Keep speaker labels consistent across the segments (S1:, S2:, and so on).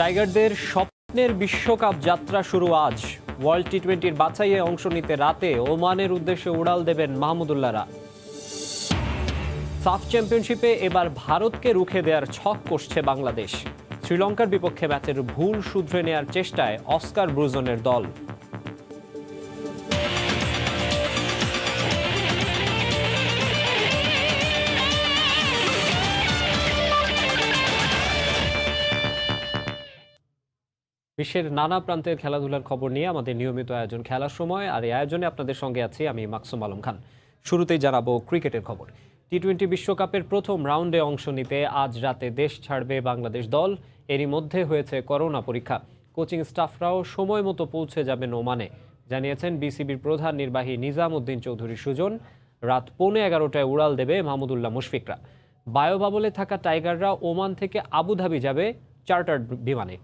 S1: টাইগারদের স্বপ্নের বিশ্বকাপ যাত্রা শুরু আজ। ওয়ার্ল্ড টি-20-র বাছাইয়ে অংশ নিতে রাতে ওমানের উদ্দেশ্যে উড়াল দেবেন মাহমুদুল্লাহরা। সাফ চ্যাম্পিয়নশিপে এবার ভারতকে রুখে দেওয়ার ছক কষছে বাংলাদেশ। শ্রীলঙ্কার বিপক্ষে ম্যাচের ভুল শুধরে নেয়ার চেষ্টায় অস্কার ব্রুজনের দল। বিশ্বের নানা প্রান্তের খেলাধুলার খবর নিয়ে আমাদের নিয়মিত আয়োজন খেলার সময়, আর এই আয়োজনে আপনাদের সঙ্গে আছি আমি মাকসুম আলম খান। শুরুতেই জানাবো ক্রিকেটের খবর। টি-20 বিশ্বকাপের প্রথম রাউন্ডে অংশ নিতে আজ রাতে দেশ ছাড়বে বাংলাদেশ দল। এরই মধ্যে হয়েছে করোনা পরীক্ষা। কোচিং স্টাফরাও সময় মতো পৌঁছে যাবেন ওমানে, জানিয়েছেন বিসিবির প্রধান নির্বাহী নিজাম উদ্দিন চৌধুরী সুজন। রাত 11:15টায় উড়াল দেবে মাহমুদুল্লাহ মুশফিকরা। বায়োবাবলে থাকা টাইগাররা ওমান থেকে আবুধাবি যাবে চার্টার্ড বিমানে।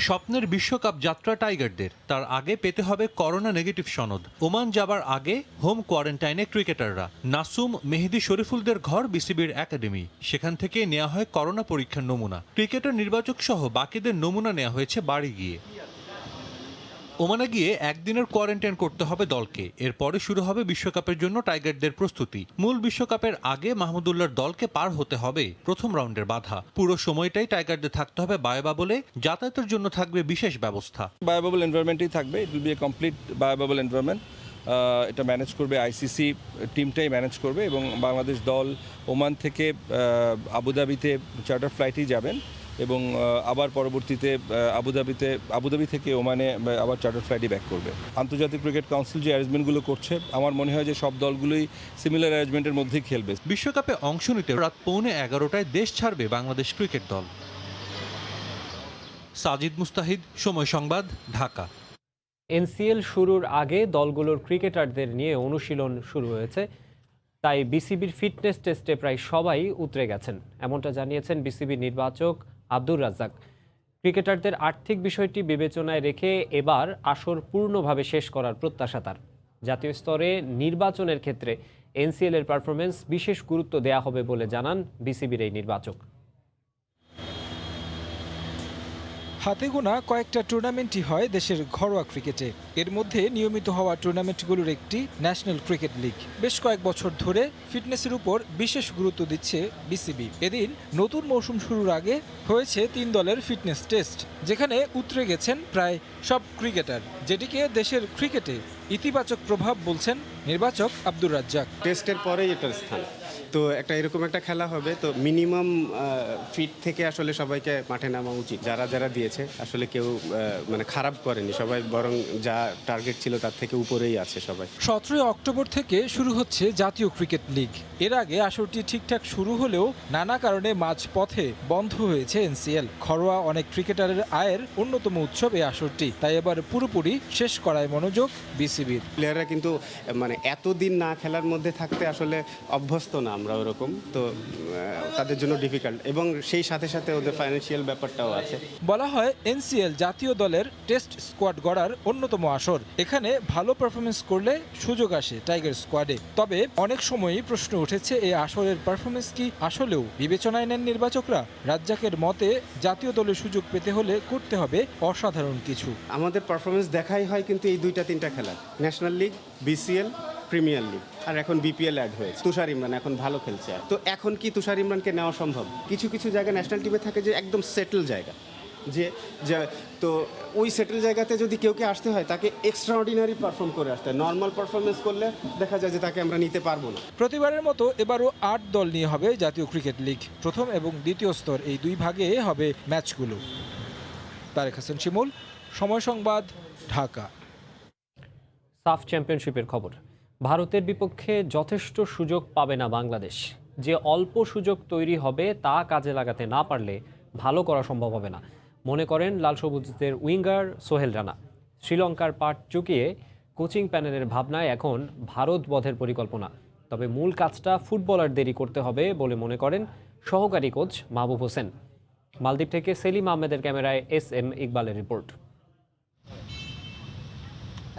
S2: স্বপ্নের বিশ্বকাপ যাত্রা টাইগারদের, তার আগে পেতে হবে করোনা নেগেটিভ সনদ। ওমান যাবার আগে হোম কোয়ারেন্টাইনে ক্রিকেটাররা। নাসুম, মেহেদী, শরীফুলদের ঘর বিসিবির একাডেমি, সেখান থেকে নেওয়া হয় করোনা পরীক্ষার নমুনা। ক্রিকেটার নির্বাচক সহ বাকিদের নমুনা নেওয়া হয়েছে বাড়ি গিয়ে। ওমানে গিয়ে একদিনের কোয়ারেন্টাইন করতে হবে দলকে। এরপরে শুরু হবে বিশ্বকাপের জন্য টাইগারদের প্রস্তুতি। মূল বিশ্বকাপের আগে মাহমুদুল্লাহর দলকে পার হতে হবে প্রথম রাউন্ডের বাধা। পুরো সময়টাই টাইগারদের থাকতে হবে বায়োবাবলে। যাতায়াতের জন্য থাকবে বিশেষ ব্যবস্থা।
S3: বায়োবাবল এনভায়রনমেন্টই থাকবে। It will be a complete biobubble environment. এটা ম্যানেজ করবে আইসিসি টিমটাই ম্যানেজ করবে, এবং বাংলাদেশ দল ওমান থেকে আবুধাবিতে চার্টার ফ্লাইটেই যাবেন, এবং আবার পরবর্তীতে আবুধাবি থেকে ওমানে আবার চার্টার ফ্লাইটে ব্যাক করবে। আন্তর্জাতিক ক্রিকেট কাউন্সিল যে অ্যারেঞ্জমেন্টগুলো করছে, আমার মনে হয় যে সব দলগুলোই সিমিলার অ্যারেঞ্জমেন্টের মধ্যেই খেলবে।
S2: বিশ্বকাপে অংশ নিতে রাত 11:15টায় দেশ ছাড়বে বাংলাদেশ ক্রিকেট দল। সাজিদ মুস্তাহিদ, সময় সংবাদ, ঢাকা।
S1: এনসিএল শুরুর আগে দলগুলোর ক্রিকেটারদের নিয়ে অনুশীলন শুরু হয়েছে, তাই বিসিবির ফিটনেস টেস্টে প্রায় সবাই উতরে গেছেন, এমনটা জানিয়েছেন বিসিবির নির্বাচক আব্দুর রাজ্জাক। ক্রিকেটারদের আর্থিক বিষয়টি বিবেচনায় রেখে এবার আসর পূর্ণভাবে শেষ করার প্রত্যাশা তার। জাতীয় স্তরে নির্বাচনের ক্ষেত্রে এনসিএল এর পারফরমেন্স বিশেষ গুরুত্ব দেয়া হবে বলে জানান বিসিবির এই নির্বাচক।
S4: হাতে গোনা কয়েকটা টুর্নামেন্টই হয় দেশের ঘরোয়া ক্রিকেটে। এর মধ্যে নিয়মিত হওয়া টুর্নামেন্টগুলোর একটি ন্যাশনাল ক্রিকেট লিগ। বেশ কয়েক বছর ধরে ফিটনেসের উপর বিশেষ গুরুত্ব দিচ্ছে বিসিবি। এদিন নতুন মৌসুম শুরুর আগে হয়েছে 3 দলের ফিটনেস টেস্ট, যেখানে উতরে গেছেন প্রায় সব ক্রিকেটার, যেটিকে দেশের ক্রিকেটে ইতিবাচক প্রভাব বলছেন নির্বাচক আব্দুর রাজ্জাক।
S5: টেস্টের পরেই এটার স্থান, তো এরকম একটা খেলা হবে, তো মিনিমাম ফিট থেকে আসলে সবাইকে মাঠে নামা উচিত। যারা দিয়েছে আসলে কেউ খারাপ করেনি, সবাই বরং যা টার্গেট ছিল তার থেকে উপরেই আছে সবাই।
S4: 17 অক্টোবর থেকে শুরু হচ্ছে জাতীয় ক্রিকেট লিগ। এর আগে আসরটি ঠিকঠাক শুরু হলেও নানা কারণে মাঝপথে বন্ধ হয়েছে এনসিএল। ঘরোয়া অনেক ক্রিকেটারের আয়ের অন্যতম উৎসব এই আসরটি, তাই এবার পুরোপুরি শেষ করায় মনোযোগ বিসিবির।
S5: প্লেয়াররা কিন্তু এতদিন না খেলার মধ্যে থাকতে আসলে অভ্যস্ত না আমরা ওরকম, তো তাদের জন্য ডিফিকাল্ট, এবং সেই সাথে সাথে ওদের ফাইন্যান্সিয়াল ব্যাপারটাও আছে।
S4: বলা হয় এনসিএল জাতীয় দলের টেস্ট স্কোয়াড গড়ার অন্যতম আসর। এখানে ভালো পারফরমেন্স করলে সুযোগ আসে টাইগার স্কোয়াডে। তবে অনেক সময়ই প্রশ্ন উঠেছে এই আসরের পারফরমেন্স কি আসলেও বিবেচনায় নেন নির্বাচকরা। রাজ্জাকের মতে জাতীয় দলের সুযোগ পেতে হলে করতে হবে অসাধারণ কিছু।
S5: আমাদের পারফরমেন্স দেখাই হয় কিন্তু এই 2-3টা খেলা, national league, BCL, premier league, আর এখন বিপিএল অ্যাড হয়েছে। তুষার ইমরান এখন ভালো খেলছে, তো এখন কি তুষার ইমরানকে নেওয়া সম্ভব? কিছু কিছু জায়গায় ন্যাশনাল টিমে থাকে যে একদম সেটেল জায়গা, যে তো ওই সেটেল জায়গাতে যদি কেউ আসতে হয় তাকে এক্সট্রাঅর্ডিনারি পারফর্ম করে আসতে হয়। নর্মাল পারফরমেন্স করলে দেখা যায় যে তাকে আমরা নিতে পারবো না।
S4: প্রতিবারের মতো এবারও 8 দল নিয়ে হবে জাতীয় ক্রিকেট লিগ। প্রথম এবং দ্বিতীয় স্তর এই 2 ভাগে হবে ম্যাচগুলো। তারেক হাসান শিমুল, সময় সংবাদ, ঢাকা।
S1: সাফ চ্যাম্পিয়নশিপের খবর। ভারতের বিপক্ষে যথেষ্ট সুযোগ পাবে না বাংলাদেশ। যে অল্প সুযোগ তৈরি হবে তা কাজে লাগাতে না পারলে ভালো করা সম্ভব হবে না, মনে করেন লাল সবুজদের উইঙ্গার সোহেল রানা। শ্রীলঙ্কার পাট চুকিয়ে কোচিং প্যানেলের ভাবনায় এখন ভারত বধের পরিকল্পনা। তবে মূল কাজটা ফুটবলারদেরই করতে হবে বলে মনে করেন সহকারী কোচ মাহবুব হোসেন। মালদ্বীপ থেকে সেলিম আহমেদের ক্যামেরায় এস এম ইকবালের রিপোর্ট।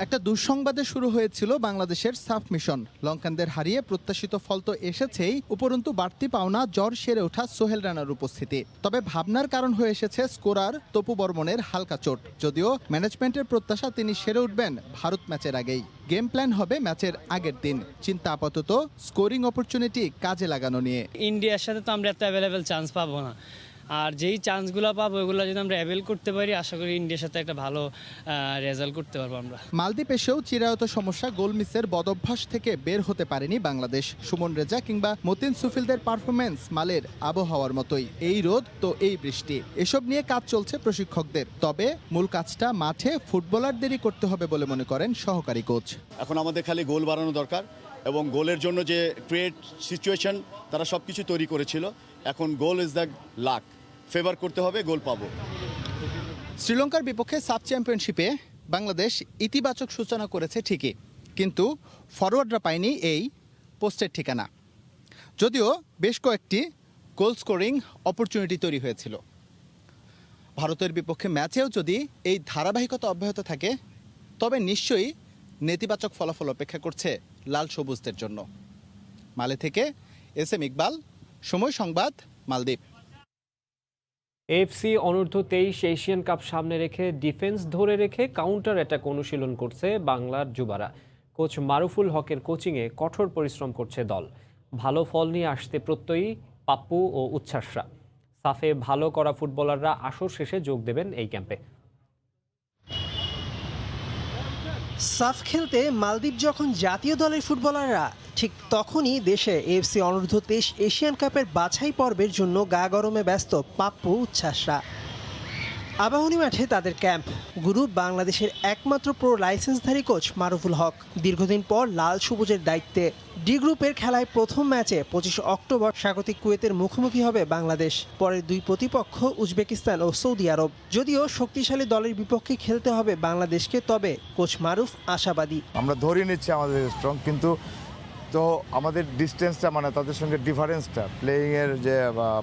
S6: একটা দুঃসংবাদে শুরু হয়েছিল বাংলাদেশের সাফ মিশন। লঙ্কানদের হারিয়ে প্রত্যাশিত ফল তো এসেছেই, উপরন্তু বাড়তি পাওনা জ্বর সেরে ওঠা সোহেল রানার উপস্থিতি। তবে ভাবনার কারণ হয়ে এসেছে স্কোরার তপু বর্মনের হালকা চোট। যদিও ম্যানেজমেন্টের প্রত্যাশা তিনি সেরে উঠবেন ভারত ম্যাচের আগেই। গেম প্ল্যান হবে ম্যাচের আগের দিন। চিন্তা আপাতত স্কোরিং অপরচুনিটি কাজে লাগানো নিয়ে।
S7: ইন্ডিয়ার সাথে তো আমরা এত অ্যাভেলেবেল চান্স পাবো না, আর যেই চান্সগুলো পাবো ওইগুলো যদি আমরা অ্যাভেল করতে পারি, আশা করি ইন্ডিয়ার সাথে একটা ভালো রেজাল্ট করতে পারবো আমরা।
S6: মালদ্বীপ এসেও চিরায়ত সমস্যা গোল মিসের বদভ্যাস থেকে বের হতে পারেনি বাংলাদেশ। সুমন রেজা কিংবা মতিন সুফিলদের পারফরমেন্স মালের আবহাওয়ার মতোই, এই রোদ তো এই বৃষ্টি। এসব নিয়ে কাজ চলছে প্রশিক্ষকদের। তবে মূল কাজটা মাঠে ফুটবলারদেরই করতে হবে বলে মনে করেন সহকারী কোচ।
S8: এখন আমাদের খালি গোল বাড়ানো দরকার, এবং গোলের জন্য যে ক্রিয়েট সিচুয়েশন তারা সব কিছু তৈরি করেছিল। এখন goal is the luck, favour করতে হবে, গোল পাবো।
S6: শ্রীলঙ্কার বিপক্ষে সাব চ্যাম্পিয়নশিপে বাংলাদেশ ইতিবাচক সূচনা করেছে ঠিকই, কিন্তু ফরওয়ার্ডরা পায়নি এই পোস্টের ঠিকানা। যদিও বেশ কয়েকটি গোল স্কোরিং অপরচুনিটি তৈরি হয়েছিল। ভারতের বিপক্ষে ম্যাচেও যদি এই ধারাবাহিকতা অব্যাহত থাকে, তবে নিশ্চয়ই নেতিবাচক ফলাফল অপেক্ষা করছে লাল সবুজদের জন্য। মালে থেকে এস এম ইকবাল, সময় সংবাদ, মালদ্বীপ।
S1: এএফসি অনূর্ধ্ব 23 এশিয়ান কাপ সামনে রেখে ডিফেন্স ধরে রেখে কাউন্টার অ্যাটাক অনুশীলন করছে বাংলার যুবারা। কোচ মারুফুল হকের কোচিংয়ে কঠোর পরিশ্রম করছে দল। ভালো ফল নিয়ে আসতে প্রত্যয়ী পাপ্পু ও উচ্ছ্বাসরা। সাফে ভালো করা ফুটবলাররা আসর শেষে যোগ দেবেন এই ক্যাম্পে।
S9: সাফ খেলতে মালদ্বীপ যখন জাতীয় দলের ফুটবলাররা, ঠিক তখনই দেশে এএফসি অনূর্ধ্ব 23 এশিয়ান কাপের বাছাই পর্বের জন্য গা গরমে ব্যস্ত পাপ্পু উচ্ছ্বাসরা। আবাহনী মাঠে তাদের ক্যাম্প। গুরু বাংলাদেশের একমাত্র প্রো লাইসেন্সধারী কোচ মারুফুল হক দীর্ঘদিন পর লাল সবুজের দায়িত্বে। ডি গ্রুপের খেলায় প্রথম ম্যাচে 25 অক্টোবর স্বাগতিক কুয়েতের মুখোমুখি হবে বাংলাদেশ। পরের দুই প্রতিপক্ষ উজবেকিস্তান ও সৌদি আরব। যদিও শক্তিশালী দলের বিপক্ষে খেলতে হবে বাংলাদেশকে, তবে কোচ মারুফ আশাবাদী।
S10: আমরা ধরে নিচ্ছি আমাদের স্ট্রং, কিন্তু তো আমাদের ডিস্টেন্সটা, মানে তাদের সঙ্গে ডিফারেন্সটা, প্লেয়িংয়ের যে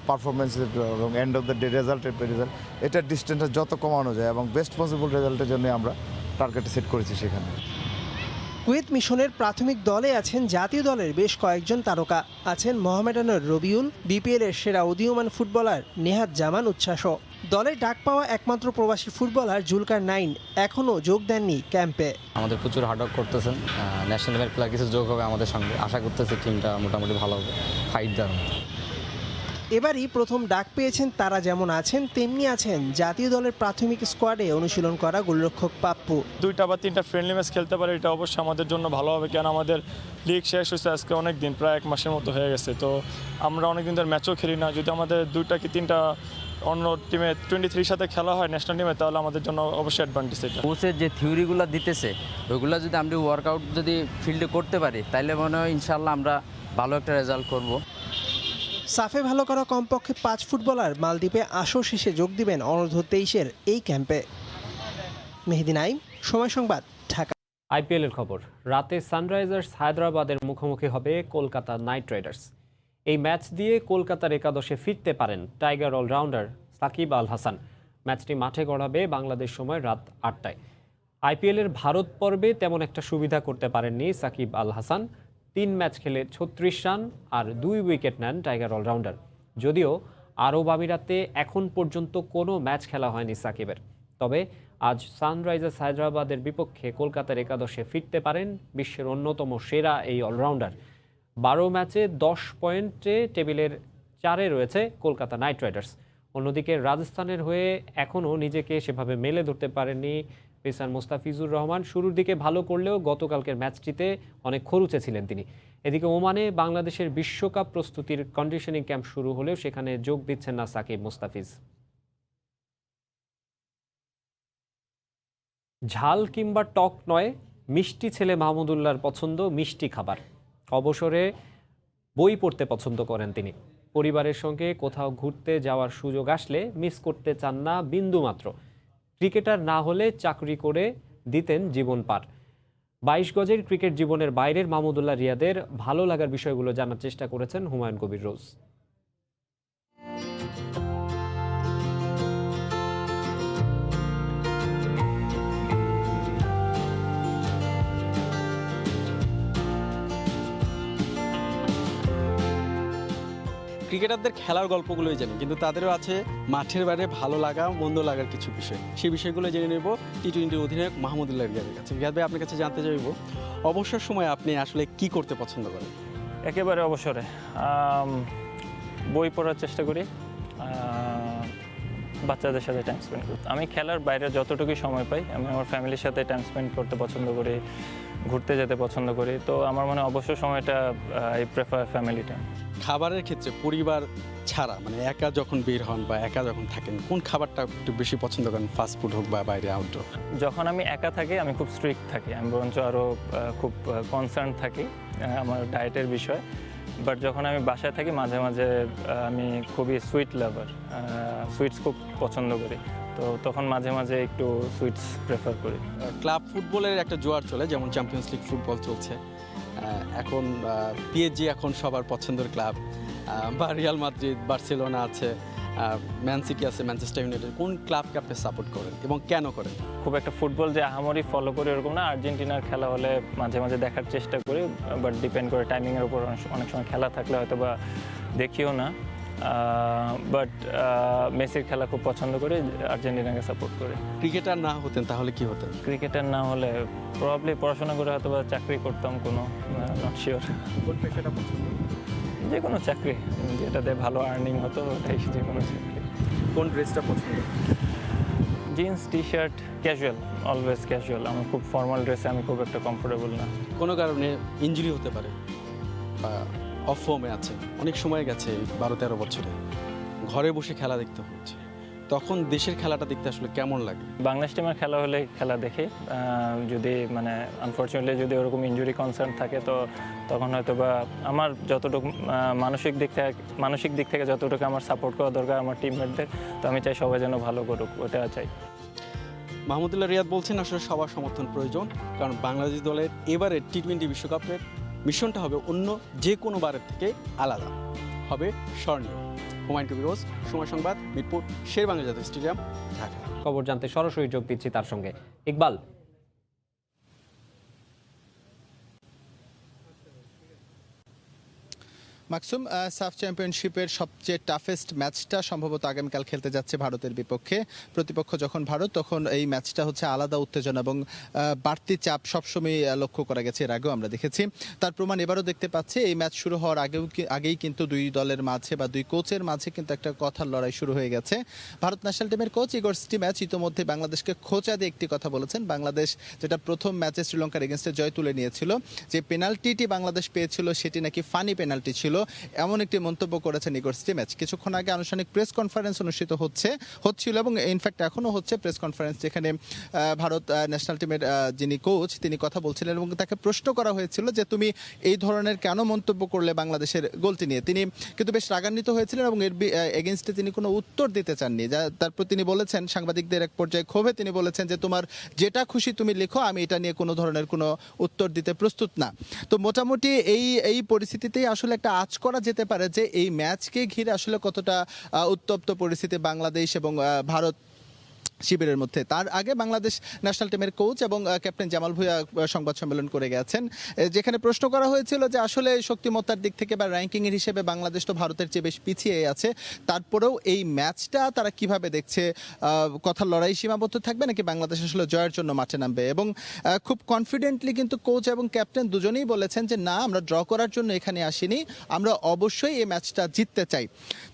S10: পারফরমেন্স এবং এন্ড অফ দ্য ডে রেজাল্টের রেজাল্ট, এটার ডিস্টেন্সটা যত কমানো যায় এবং বেস্ট পসিবল রেজাল্টের জন্য আমরা টার্গেট সেট করেছি সেখানে।
S9: কুয়েত মিশনের প্রাথমিক দলে আছেন জাতীয় দলের বেশ কয়েকজন তারকা। আছেন মোহামেডানের রবিউল, বিপিএল এর সেরা উদীয়মান ফুটবলার নেহাত জামান উচ্ছ্বাস। দলে ডাক পাওয়া একমাত্র প্রবাসী ফুটবলার জুলকার নাইন এখনও যোগ দেননি ক্যাম্পে।
S11: আমাদের প্রচুর হার্ডওয়ার্ক করতেছেন, ন্যাশনাল লেভেল প্লেয়ার কিছু যোগ হবে আমাদের সঙ্গে। আশা করতেছি টিমটা মোটামুটি ভালো হবে, ফাইট দেওয়ার মতো।
S9: এবারই প্রথম ডাক পেয়েছেন তারা। যেমন আছেন তেমনি আছেন জাতীয় দলের প্রাথমিক স্কোয়াডে অনুশীলন করা গোলরক্ষক পাপ্পু।
S12: 2টা বা 3টা ফ্রেন্ডলি ম্যাচ খেলতে পারে, এটা অবশ্যই আমাদের জন্য ভালো হবে। কেন আমাদের লিগ শেষ হয়েছে আজকে অনেক দিন, প্রায় 1 মাসের মতো হয়ে গেছে। তো আমরা অনেক দিন ধরে ম্যাচও খেলি না। যদি আমাদের 2টা কি 3টা অন্য টিমে 23 সাথে খেলা হয় ন্যাশনাল টিমে, তাহলে আমাদের জন্য অবশ্যই অ্যাডভান্টেজ। এটা
S11: কোচের যে থিওরিগুলো দিতেছে ওইগুলো যদি আমরা ওয়ার্কআউট যদি ফিল্ডে করতে পারি, তাহলে মনে হয় ইনশাল্লাহ আমরা ভালো একটা রেজাল্ট করব।
S9: সাফে ভালো করা কমপক্ষে 5 ফুটবলার মালদ্বীপে আসর শেষে যোগ দিবেন অনূর্ধ্ব 23-এর এই ক্যাম্পে। মেহেদি নাইম, সময় সংবাদ, ঢাকা।
S1: আইপিএল এর খবর। রাতে সানরাইজার্স হায়দ্রাবাদের মুখোমুখি হবে কলকাতা নাইট রাইডার্স। এই ম্যাচ দিয়ে কলকাতার একাদশে ফিরতে পারেন টাইগার অলরাউন্ডার সাকিব আল হাসান। ম্যাচটি মাঠে গড়াবে বাংলাদেশ সময় রাত 8টায়। আইপিএলের ভারত পর্বে তেমন একটা সুবিধা করতে পারেননি সাকিব আল হাসান। 3 ম্যাচ খেলে 36 রান আর 2 উইকেট নেন টাইগার অলরাউন্ডার। যদিও আরব আমিরাতে এখন পর্যন্ত কোনো ম্যাচ খেলা হয়নি সাকিবের। তবে আজ সানরাইজার্স হায়দ্রাবাদের বিপক্ষে কলকাতার একাদশে ফিরতে পারেন বিশ্বের অন্যতম সেরা এই অলরাউন্ডার। 12 ম্যাচে 10 পয়েন্টে টেবিলের 4-এ রয়েছে কলকাতা নাইট রাইডার্স। অন্যদিকে রাজস্থানের হয়ে এখনও নিজেকে সেভাবে মেলে ধরতে পারেননি পেসার মোস্তাফিজুর রহমান। শুরুর দিকে ভালো করলেও গতকালকের ম্যাচটিতে অনেক খরুচে ছিলেন তিনি। এদিকে ওমানে বাংলাদেশের বিশ্বকাপ প্রস্তুতির কন্ডিশনিং ক্যাম্প শুরু হলেও সেখানে যোগ দিচ্ছেন না সাকিব মোস্তাফিজ। ঝাল কিংবা টক নয়, মিষ্টি ছেলে মাহমুদুল্লাহর পছন্দ মিষ্টি খাবার। অবসরে বই পড়তে পছন্দ করেন তিনি। পরিবারের সঙ্গে কোথাও ঘুরতে যাওয়ার সুযোগ আসলে মিস করতে চান না বিন্দুমাত্র। ক্রিকেটার না হলে চাকরি করে দিতেন জীবন পার। 22 গজের ক্রিকেট জীবনের বাইরের মাহমুদুল্লাহ রিয়াদের ভালো লাগার বিষয়গুলো জানার চেষ্টা করেছেন হুমায়ুন কবির রোজ।
S13: ক্রিকেটারদের খেলার গল্পগুলোই জানি, কিন্তু তাদেরও আছে মাঠের বাইরে ভালো লাগা মন্দ লাগার কিছু বিষয়। সেই বিষয়গুলো জেনে নেব টি-20 অধিনায়ক মাহমুদুল্লাহ রিয়াদের কাছে। রিয়াদ ভাই, আপনার কাছে জানতে চাইব অবসর সময় আপনি আসলে কি করতে পছন্দ করেন?
S12: একেবারে অবসরে বই পড়ার চেষ্টা করি, বাচ্চাদের সাথে টাইম স্পেন্ড করি। আমি খেলার বাইরে যতটুকু সময় পাই আমি আমার ফ্যামিলির সাথে টাইম স্পেন্ড করতে পছন্দ করি, ঘুরতে যেতে পছন্দ করি। তো আমার মনে হয় অবসর সময়টা আই প্রেফার ফ্যামিলি টাইম।
S13: খাবারের ক্ষেত্রে পরিবার ছাড়া মানে একা যখন বের হন বা একা যখন থাকেন, কোন খাবারটা একটু বেশি পছন্দ করেন, ফাস্ট ফুড হোক বা বাইরে আউটডোর?
S12: যখন আমি একা থাকি আমি খুব স্ট্রিক্ট থাকি, আমি বরঞ্চ আরও খুব কনসার্ন থাকি আমার ডায়েটের বিষয়। বাট যখন আমি বাসায় থাকি মাঝে মাঝে আমি খুবই সুইট লাভার, সুইটস খুব পছন্দ করি, তো তখন মাঝে মাঝে একটু সুইটস প্রেফার করি।
S13: ক্লাব ফুটবলের একটা জোয়ার চলে, যেমন চ্যাম্পিয়ন্স লিগ ফুটবল চলছে এখন, পিএসজি এখন সবার পছন্দের ক্লাব, বা রিয়াল মাদ্রিদ, বার্সেলোনা আছে, ম্যান সিটি আছে, ম্যানচেস্টার ইউনাইটেড। কোন ক্লাবকে আপনি সাপোর্ট করেন এবং কেন করেন?
S12: খুব একটা ফুটবল যে আহামরি ফলো করি এরকম না, আর্জেন্টিনার খেলা হলে মাঝে মাঝে দেখার চেষ্টা করি, বাট ডিপেন্ড করে টাইমিংয়ের উপর। অনেক সময় খেলা থাকলে হয়তো বা দেখিও না, বাট মেসির খেলা খুব পছন্দ করি, আর্জেন্টিনাকে সাপোর্ট করি।
S13: ক্রিকেটার না হতেন তাহলে কি হতেন?
S12: ক্রিকেটার না হলে প্রবাবলি পড়াশোনা করে হয়তো বা চাকরি করতাম কোনো, নট শিওর।
S13: কোন পেশাটা পছন্দ?
S12: যে কোনো চাকরি যেটাতে ভালো আর্নিং হতো ওটাই, যে কোনো চাকরি।
S13: কোন ড্রেসটা পছন্দ?
S12: Jeans, T shirt, casual, always casual. আমার খুব ফর্মাল ড্রেসে আমি খুব একটা কমফোর্টেবল না।
S13: কোনো কারণে ইনজুরি হতে পারে বা অফ ফর্মে আছে, অনেক সময় গেছে 12-13 বছরে, ঘরে বসে খেলা দেখতে হচ্ছে, তখন দেশের খেলাটা দেখতে আসলে কেমন লাগে?
S12: বাংলাদেশ টিমের খেলা হলে খেলা দেখি, যদি মানে আনফর্চুনেটলি যদি ওরকম ইনজুরি কনসার্ন থাকে তো তখন হয়তো বা আমার যতটুকু মানসিক দিক থেকে যতটুকু আমার সাপোর্ট করা দরকার আমার টিমমেটদের, তো আমি চাই সবাই যেন ভালো করুক, ওটা চাই।
S13: মাহমুদুল্লাহ রিয়াদ বলছেন আসলে সবার সমর্থন প্রয়োজন, কারণ বাংলাদেশ দলের এবারে টি-20 বিশ্বকাপের মিশনটা হবে অন্য যে কোনো বারের থেকে আলাদা, হবে স্মরণীয়। হুমায়ুন কবির, সময় সংবাদ, মিরপুর শেরেবাংলা জাতীয় স্টেডিয়াম, ঢাকা।
S1: খবর জানতে সরাসরি যোগ দিচ্ছি তার সঙ্গে ইকবাল।
S6: মাকসুম, সাফ চ্যাম্পিয়নশিপের সবচেয়ে টাফেস্ট ম্যাচটা সম্ভবত আগামীকাল খেলতে যাচ্ছে ভারতের বিপক্ষে। প্রতিপক্ষ যখন ভারত, তখন এই ম্যাচটা হচ্ছে আলাদা উত্তেজনা এবং বাড়তি চাপ সবসময় লক্ষ্য করা গেছে, এর আগেও আমরা দেখেছি। তার প্রমাণ এবারও দেখতে পাচ্ছি। এই ম্যাচ শুরু হওয়ার আগেই কিন্তু দুই দলের মাঝে বা দুই কোচের মাঝে কিন্তু একটা কথার লড়াই শুরু হয়ে গেছে। ভারত ন্যাশনাল টিমের কোচ ইগর স্টিম্যাচ ইতোমধ্যে বাংলাদেশকে খোঁচা দিয়ে একটি কথা বলেছেন। বাংলাদেশ যেটা প্রথম ম্যাচে শ্রীলঙ্কার এগেনস্টে জয় তুলে নিয়েছিল, যে পেনাল্টিটি বাংলাদেশ পেয়েছিল সেটি নাকি ফানি পেনাল্টি ছিল, এমন একটি মন্তব্য করেছেন ইগর স্টিম্যাচ। কিছুক্ষণ আগে আনুষ্ঠানিক প্রেস কনফারেন্স অনুষ্ঠিত হচ্ছিল এবং ইনফ্যাক্ট এখনও হচ্ছে প্রেস কনফারেন্স, যেখানে ভারত ন্যাশনাল টিমের যিনি কোচ তিনি কথা বলছিলেন এবং তাকে প্রশ্ন করা হয়েছিল যে তুমি এই ধরনের কেন মন্তব্য করলে বাংলাদেশের গোলটি নিয়ে। তিনি কিন্তু বেশ রাগান্বিত হয়েছিলেন এবং এর এগেনস্টে তিনি কোনো উত্তর দিতে চাননি। তারপর তিনি বলেছেন, সাংবাদিকদের এক পর্যায়ে ক্ষোভে তিনি বলেছেন যে তোমার যেটা খুশি তুমি লিখো, আমি এটা নিয়ে কোনো ধরনের কোনো উত্তর দিতে প্রস্তুত না। তো মোটামুটি এই পরিস্থিতিতেই আসলে একটা আঁচ করা যেতে পারে যে এই ম্যাচকে ঘিরে আসলে কতটা উত্তপ্ত পরিস্থিতি বাংলাদেশ এবং ভারত শিবিরের মধ্যে। তার আগে বাংলাদেশ ন্যাশনাল টিমের কোচ এবং ক্যাপ্টেন জামাল ভুঁইয়া সংবাদ সম্মেলন করে গেছেন, যেখানে প্রশ্ন করা হয়েছিল যে আসলে শক্তিমত্তার দিক থেকে বা র্যাঙ্কিংয়ের হিসেবে বাংলাদেশ তো ভারতের চেয়ে বেশ পিছিয়ে আছে, তারপরেও এই ম্যাচটা তারা কিভাবে দেখছে, কথার লড়াই সীমাবদ্ধ থাকবে নাকি বাংলাদেশ আসলে জয়ের জন্য মাঠে নামবে। এবং খুব কনফিডেন্টলি কিন্তু কোচ এবং ক্যাপ্টেন দুজনেই বলেছেন যে না, আমরা ড্র করার জন্য এখানে আসিনি, আমরা অবশ্যই এই ম্যাচটা জিততে চাই।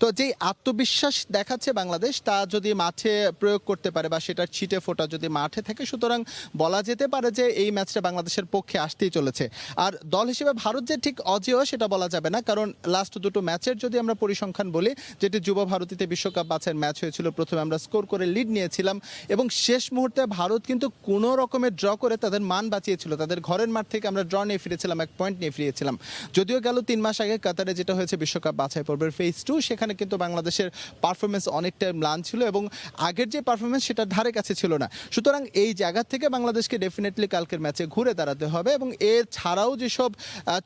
S6: তো যেই আত্মবিশ্বাস দেখাচ্ছে বাংলাদেশ, তা যদি মাঠে প্রয়োগ করতে পারে বা সেটার ছিটে ফোটা যদি মাঠে থাকে, সুতরাং বলা যেতে পারে যে এই ম্যাচটা বাংলাদেশের পক্ষে আসতেই চলেছে। আর দল হিসেবে ভারত যে ঠিক অজেয় সেটা বলা যাবে না, কারণ লাস্ট দুটো ম্যাচের যদি আমরা পরিসংখ্যান বলি, যেটি যুব ভারতীতে বিশ্বকাপ বাছাইয়ের ম্যাচ হয়েছিল, প্রথমে আমরা স্কোর করে লিড নিয়েছিলাম এবং শেষ মুহূর্তে ভারত কিন্তু কোনো রকমের ড্র করে তাদের মান বাঁচিয়েছিল। তাদের ঘরের মাঠ থেকে আমরা ড্র নিয়ে ফিরেছিলাম, 1 পয়েন্ট নিয়ে ফিরেছিলাম। যদিও গেল 3 মাস আগে কাতারে যেটা হয়েছে বিশ্বকাপ বাছাই পর্বের ফেজ 2, সেখানে কিন্তু বাংলাদেশের পারফরমেন্স অনেকটা ম্লান ছিল এবং আগের যে পারফরমেন্স সেটার ধারে কাছে ছিল না। সুতরাং এই জায়গা থেকে বাংলাদেশকে ডেফিনেটলি কালকের ম্যাচে ঘুরে দাঁড়াতে হবে এবং এর ছাড়াও যেসব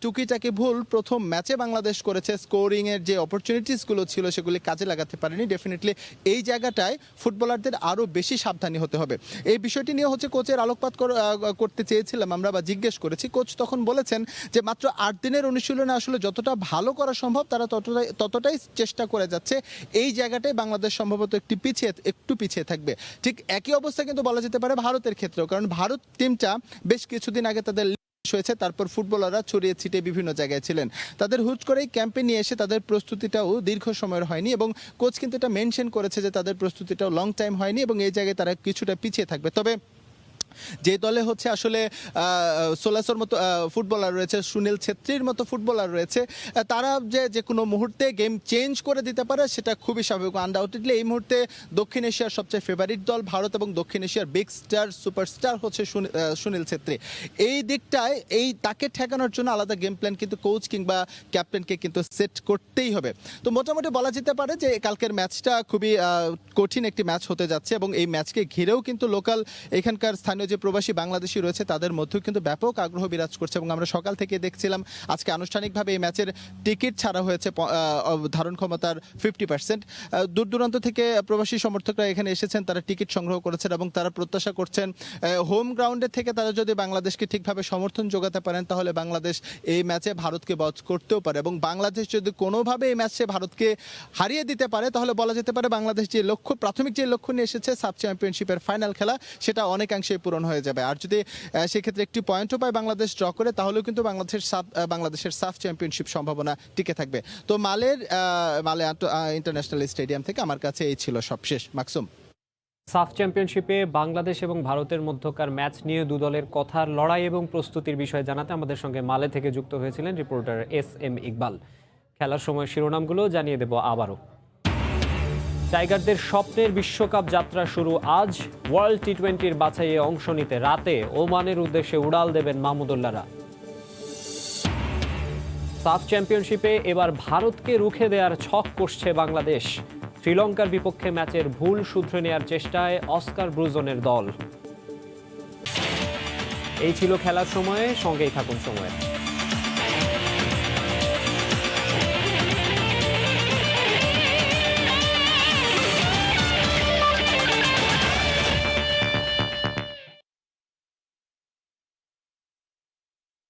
S6: টুকিটাকি ভুল প্রথম ম্যাচে বাংলাদেশ করেছে, স্কোরিংয়ের যে অপরচুনিটিসগুলো ছিল সেগুলি কাজে লাগাতে পারেনি। ডেফিনেটলি এই জায়গাটায় ফুটবলারদের আরও বেশি সাবধানী হতে হবে। এই বিষয়টি নিয়ে হচ্ছে কোচের আলোকপাত করতে চেয়েছিলাম আমরা বা জিজ্ঞেস করেছি। কোচ তখন বলেছেন যে মাত্র 8 দিনের অনুশীলনে আসলে যতটা ভালো করা সম্ভব তারা ততটাই চেষ্টা করে যাচ্ছে। এই জায়গাটায় বাংলাদেশ সম্ভবত একটু পিছিয়ে থাকবে। ঠিক একই অবস্থা কিন্তু বলা যেতে পারে ভারতের ক্ষেত্রেও, কারণ ভারত টিমটা বেশ কিছুদিন আগে তাদের হয়েছে, তারপর ফুটবলাররা ছড়িয়ে ছিটিয়ে বিভিন্ন জায়গায় ছিলেন। তাদের হুট করেই ক্যাম্পে নিয়ে এসে তাদের প্রস্তুতিটাও দীর্ঘ সময়ের হয়নি এবং কোচ কিন্তু এটা মেনশন করেছে যে তাদের প্রস্তুতিটাও লং টাইম হয়নি এবং এই জায়গায় তারা কিছুটা পিছিয়ে থাকবে। তবে যে দলে হচ্ছে আসলে সোলাসর মতো ফুটবলার রয়েছে, সুনীল ছেত্রীর মতো ফুটবলার রয়েছে, তারা যে কোনো মুহূর্তে গেম চেঞ্জ করে দিতে পারে সেটা খুবই স্বাভাবিক। আনডাউটেডলি এই মুহূর্তে দক্ষিণ এশিয়ার সবচেয়ে ফেভারিট দল ভারত এবং দক্ষিণ এশিয়ার বিগ স্টার সুপারস্টার হচ্ছে সুনীল ছেত্রী। এই দিকটায় তাকে ঠেকানোর জন্য আলাদা গেম প্ল্যান কিন্তু কোচ কিংবা ক্যাপ্টেনকে কিন্তু সেট করতেই হবে। তো মোটামুটি বলা যেতে পারে যে কালকের ম্যাচটা খুবই কঠিন একটি ম্যাচ হতে যাচ্ছে এবং এই ম্যাচকে ঘিরেও কিন্তু লোকাল এখানকার স্থানীয় যে প্রবাসী বাংলাদেশি রয়েছে তাদের মধ্যেও কিন্তু ব্যাপক আগ্রহ বিরাজ করছে এবং আমরা সকাল থেকে দেখছিলাম আজকে আনুষ্ঠানিকভাবে এই ম্যাচের টিকিট ছাড়া হয়েছে ধারণ ক্ষমতার 50%। দূর দূরান্ত থেকে প্রবাসী সমর্থকরা এখানে এসেছেন, তারা টিকিট সংগ্রহ করেছেন এবং তারা প্রত্যাশা করছেন হোম গ্রাউন্ডে থেকে তারা যদি বাংলাদেশকে ঠিকভাবে সমর্থন যোগাতে পারেন তাহলে বাংলাদেশ এই ম্যাচে ভারতকে বধ করতেও পারে এবং বাংলাদেশ যদি কোনোভাবে এই ম্যাচে ভারতকে হারিয়ে দিতে পারে তাহলে বলা যেতে পারে বাংলাদেশ যে প্রাথমিক যে লক্ষ্য নিয়ে এসেছে সাব চ্যাম্পিয়নশিপের ফাইনাল খেলা সেটা অনেকাংশেই পূরণ হয়ে যাবে। আর যদি সেক্ষেত্রে একটি পয়েন্টও পায় বাংলাদেশ ড্র করে তাহলেও কিন্তু বাংলাদেশের সাফ চ্যাম্পিয়নশিপ সম্ভাবনা টিকে থাকবে। তো মালে ইন্টারন্যাশনাল স্টেডিয়াম থেকে আমার কাছে এই ছিল সবশেষ। মাকসুম,
S1: সাফ চ্যাম্পিয়নশিপে বাংলাদেশ এবং ভারতের মধ্যকার ম্যাচ নিয়ে দু দলের কথার লড়াই এবং প্রস্তুতির বিষয়ে জানাতে আমাদের সঙ্গে মালে থেকে যুক্ত হয়েছিলেন রিপোর্টার SM ইকবাল। খেলার সময় শিরোনামগুলো জানিয়ে দেব আবারও। টাইগারদের স্বপ্নের বিশ্বকাপ যাত্রা শুরু আজ। ওয়ার্ল্ড টি20-র বাছাইয়ে অংশ নিতে রাতে ওমানের উদ্দেশ্যে উড়াল দেবেন মাহমুদুল্লাহরা। সাফ চ্যাম্পিয়নশিপে এবার ভারতকে রুখে দেওয়ার ছক কষছে বাংলাদেশ। শ্রীলঙ্কার বিপক্ষে ম্যাচের ভুল শুধরে নেওয়ার চেষ্টায় অস্কার ব্রুজনের দল। এই ছিল খেলার সময়ে, সঙ্গেই থাকুন সময়ে।